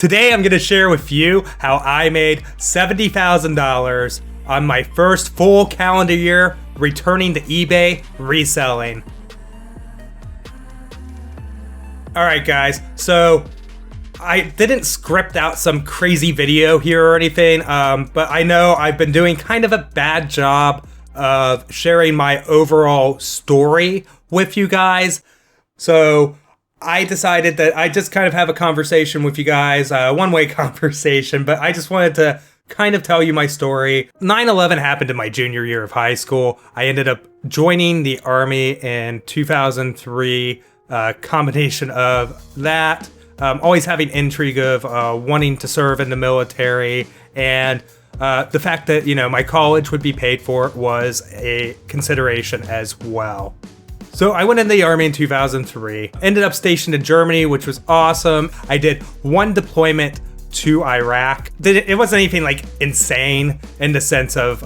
Today I'm going to share with you how I made $70,000 on my first full calendar year returning to eBay reselling. Alright guys, so I didn't script out some crazy video here or anything, but I know I've been doing kind of a bad job of sharing my overall story with you guys. So I decided that I just kind of have a conversation with you guys, a one-way conversation, but I just wanted to kind of tell you my story. 9/11 happened in my junior year of high school. I ended up joining the Army in 2003, combination of that, always having intrigue of wanting to serve in the military, and the fact that, you know, my college would be paid for was a consideration as well. So I went in the Army in 2003, ended up stationed in Germany, which was awesome. I did one deployment to Iraq. It wasn't anything like insane in the sense of,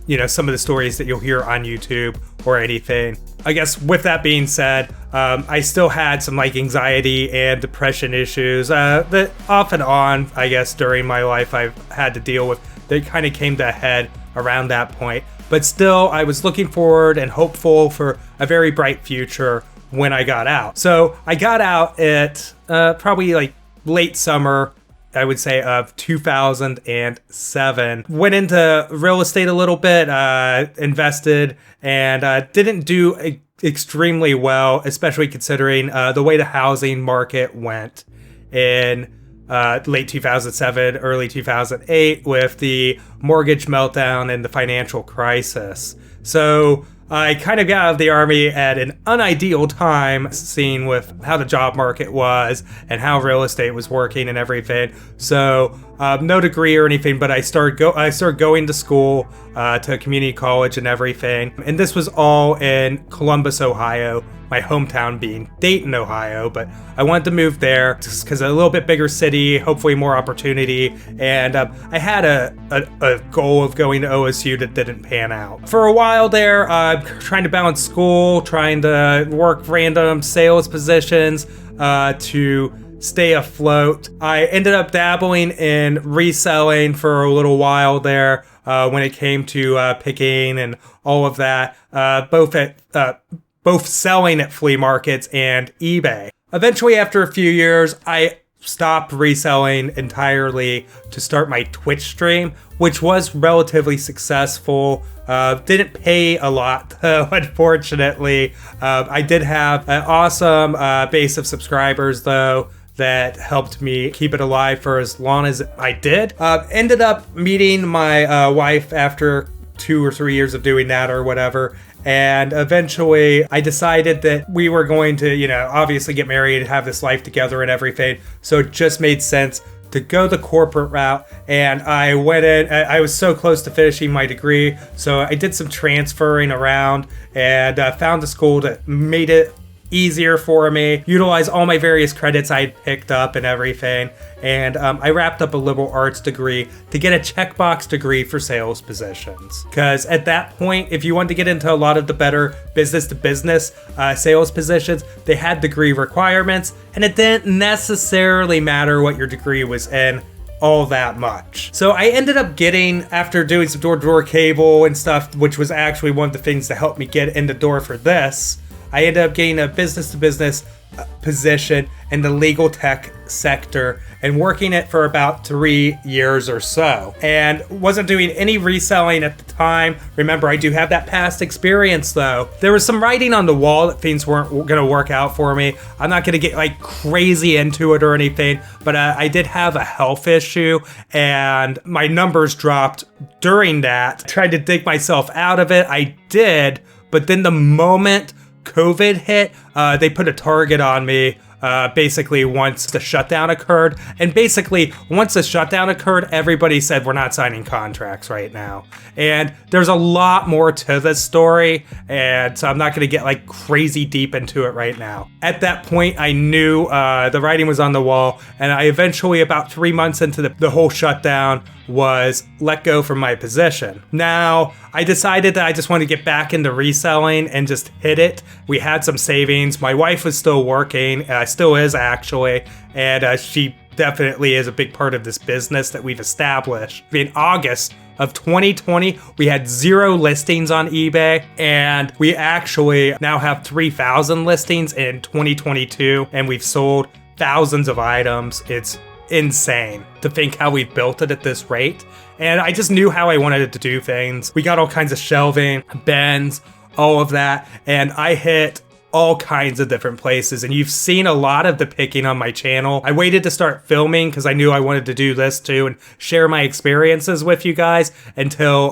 you know, some of the stories that you'll hear on YouTube or anything. I guess with that being said, I still had some like anxiety and depression issues that off and on, I guess, during my life I've had to deal with. They kind of came to a head around that point. But still, I was looking forward and hopeful for a very bright future when I got out. So I got out at probably like late summer, I would say, of 2007. Went into real estate a little bit, invested, and didn't do extremely well, especially considering the way the housing market went in late 2007, early 2008 with the mortgage meltdown and the financial crisis. So I kind of got out of the Army at an unideal time, seeing with how the job market was and how real estate was working and everything. So no degree or anything, but I started going to school, to a community college and everything. And this was all in Columbus, Ohio, my hometown being Dayton, Ohio, but I wanted to move there just because a little bit bigger city, hopefully more opportunity, and I had a goal of going to OSU that didn't pan out. For a while there, trying to balance school, trying to work random sales positions to stay afloat. I ended up dabbling in reselling for a little while there when it came to picking and all of that, both selling at flea markets and eBay. Eventually, after a few years, I stopped reselling entirely to start my Twitch stream, which was relatively successful. Didn't pay a lot, though, unfortunately. I did have an awesome base of subscribers, though, that helped me keep it alive for as long as I did. Ended up meeting my wife after 2 or 3 years of doing that or whatever. And eventually I decided that we were going to, you know, obviously get married and have this life together and everything. So it just made sense to go the corporate route. And I went in, I was so close to finishing my degree. So I did some transferring around and found a school that made it easier for me, utilize all my various credits I had picked up and everything, and I wrapped up a liberal arts degree to get a checkbox degree for sales positions. Because at that point, if you wanted to get into a lot of the better business-to-business sales positions, they had degree requirements, and it didn't necessarily matter what your degree was in all that much. So I ended up getting, after doing some door-to-door cable and stuff, which was actually one of the things that helped me get in the door for this, I ended up getting a business-to-business position in the legal tech sector and working it for about 3 years or so. And wasn't doing any reselling at the time. Remember, I do have that past experience, though. There was some writing on the wall that things weren't going to work out for me. I'm not going to get like crazy into it or anything, but I did have a health issue and my numbers dropped during that. I tried to dig myself out of it. I did, but then the moment COVID hit, they put a target on me basically once the shutdown occurred. And basically, once the shutdown occurred, everybody said, we're not signing contracts right now. And there's a lot more to this story, and so I'm not going to get like crazy deep into it right now. At that point, I knew the writing was on the wall, and I eventually, about 3 months into the whole shutdown, was let go from my position. Now, I decided that I just wanted to get back into reselling and just hit it. We had some savings. My wife was still working. I still is actually. And she definitely is a big part of this business that we've established. In August of 2020, we had 0 listings on eBay, and we actually now have 3,000 listings in 2022, and we've sold thousands of items. It's insane to think how we've built it at this rate. And I just knew how I wanted it to do things. We got all kinds of shelving, bins, all of that, and I hit all kinds of different places, and you've seen a lot of the picking on my channel. I waited to start filming because I knew I wanted to do this too and share my experiences with you guys until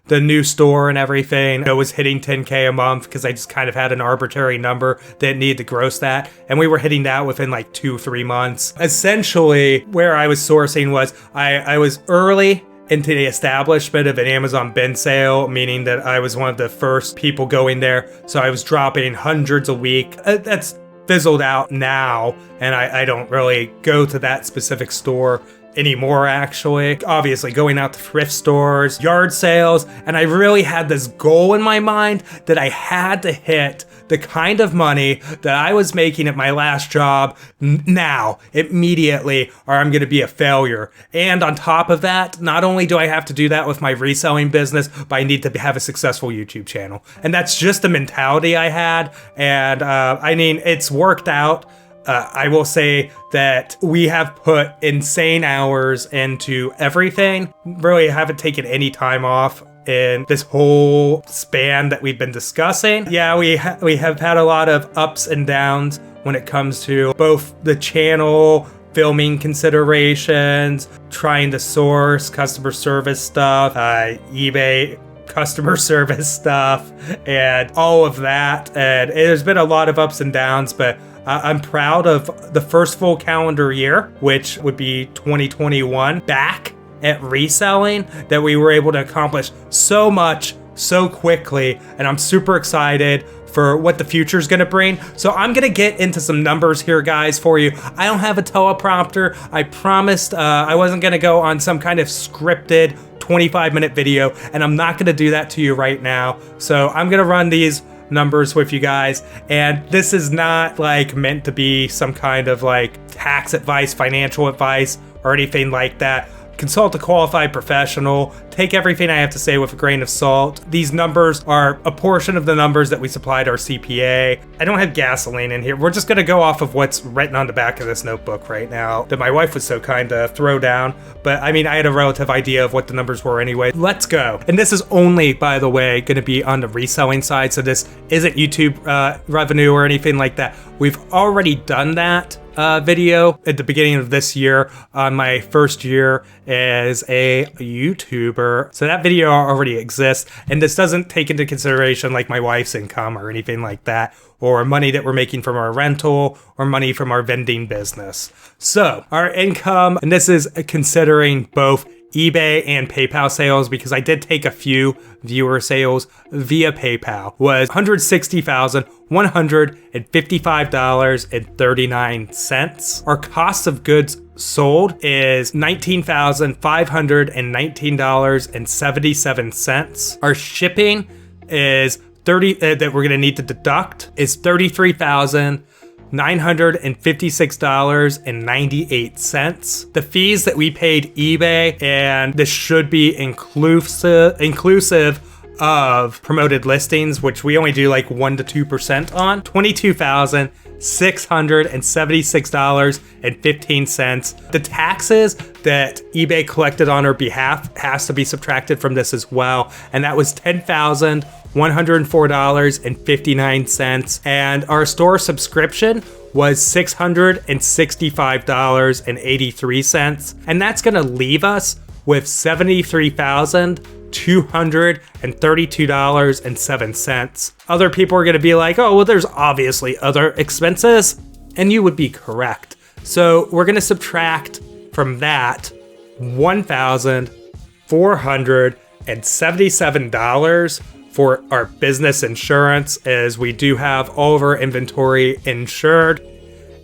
the new store and everything was hitting 10K a month, because I just kind of had an arbitrary number that needed to gross that, and we were hitting that within like 2-3 months. Essentially, where I was sourcing was I was early into the establishment of an Amazon bin sale, meaning that I was one of the first people going there. So I was dropping hundreds a week. That's fizzled out now, and I don't really go to that specific store anymore, actually. Obviously, going out to thrift stores, yard sales, and I really had this goal in my mind that I had to hit the kind of money that I was making at my last job now, immediately, or I'm going to be a failure. And on top of that, not only do I have to do that with my reselling business, but I need to have a successful YouTube channel. And that's just the mentality I had. And I mean, it's worked out. I will say that we have put insane hours into everything. Really haven't taken any time off in this whole span that we've been discussing. Yeah, we have had a lot of ups and downs when it comes to both the channel, filming considerations, trying to source customer service stuff, eBay customer service stuff, and all of that. And there's been a lot of ups and downs, but I'm proud of the first full calendar year, which would be 2021, back at reselling, that we were able to accomplish so much so quickly, and I'm super excited for what the future is going to bring. So I'm going to get into some numbers here, guys, for you. I don't have a teleprompter. I promised I wasn't going to go on some kind of scripted 25-minute video, and I'm not going to do that to you right now. So I'm going to run these numbers with you guys, and this is not like meant to be some kind of like tax advice, financial advice, or anything like that. Consult a qualified professional. Take everything I have to say with a grain of salt. These numbers are a portion of the numbers that we supplied our CPA. I don't have gasoline in here. We're just gonna go off of what's written on the back of this notebook right now that my wife was so kind to throw down. But I mean, I had a relative idea of what the numbers were anyway. Let's go. And this is only, by the way, gonna be on the reselling side. So this isn't YouTube revenue or anything like that. We've already done that video at the beginning of this year on my first year as a YouTuber. So that video already exists, and this doesn't take into consideration like my wife's income or anything like that, or money that we're making from our rental or money from our vending business. So our income, and this is considering both eBay and PayPal sales, because I did take a few viewer sales via PayPal, was $160,155.39. Our cost of goods sold is $19,519.77. Our shipping is that we're gonna need to deduct is $33,956.98. The fees that we paid eBay, and this should be inclusive of promoted listings, which we only do like 1 to 2% on, $22,676.15. The taxes that eBay collected on our behalf has to be subtracted from this as well, and that was $10,104.59. And our store subscription was $665.83. And that's gonna leave us with $73,232.07. Other people are gonna be like, oh, well, there's obviously other expenses. And you would be correct. So we're gonna subtract from that $1,477 for our business insurance, as we do have all of our inventory insured.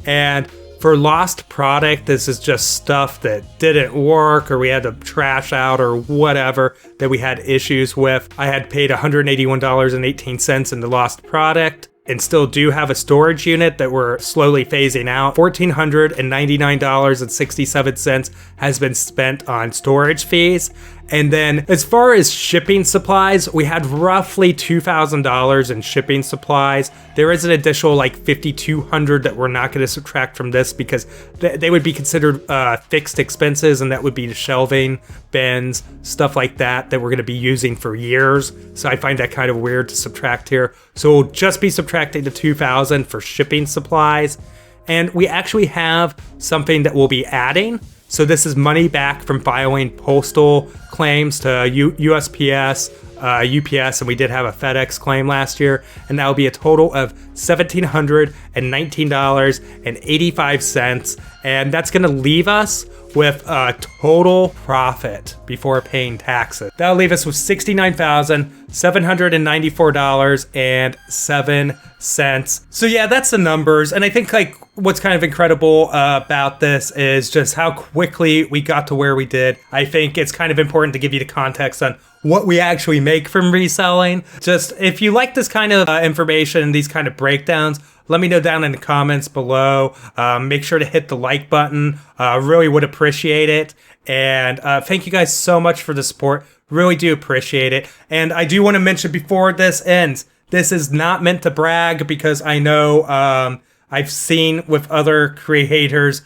And for lost product, this is just stuff that didn't work, or we had to trash out, or whatever that we had issues with. I had paid $181.18 in the lost product. and still do have a storage unit that we're slowly phasing out. $1,499.67 has been spent on storage fees. And then as far as shipping supplies, we had roughly $2,000 in shipping supplies. There is an additional like $5,200 that we're not going to subtract from this because they would be considered fixed expenses, and that would be the shelving, bins, stuff like that we're going to be using for years. So I find that kind of weird to subtract here. So we'll just be subtracting the $2,000 for shipping supplies. And we actually have something that we'll be adding. So this is money back from filing postal claims to USPS, UPS, and we did have a FedEx claim last year, and that will be a total of $1,719.85, and that's going to leave us with a total profit before paying taxes. That'll leave us with $69,794.07. So yeah, that's the numbers, and I think like what's kind of incredible about this is just how quickly we got to where we did. I think it's kind of important to give you the context on what we actually make from reselling. Just if you like this kind of information, these kind of breakdowns, let me know down in the comments below. Make sure to hit the like button. Really would appreciate it. And thank you guys so much for the support. Really do appreciate it. And I do want to mention before this ends, this is not meant to brag, because I know I've seen with other creators,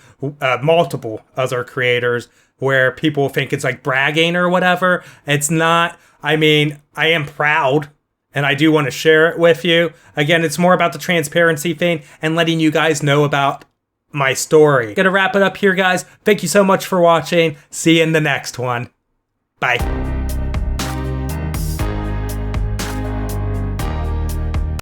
multiple other creators, where people think it's like bragging or whatever. It's not. I mean, I am proud, and I do want to share it with you. Again, it's more about the transparency thing and letting you guys know about my story. Gonna wrap it up here, guys. Thank you so much for watching. See you in the next one. Bye.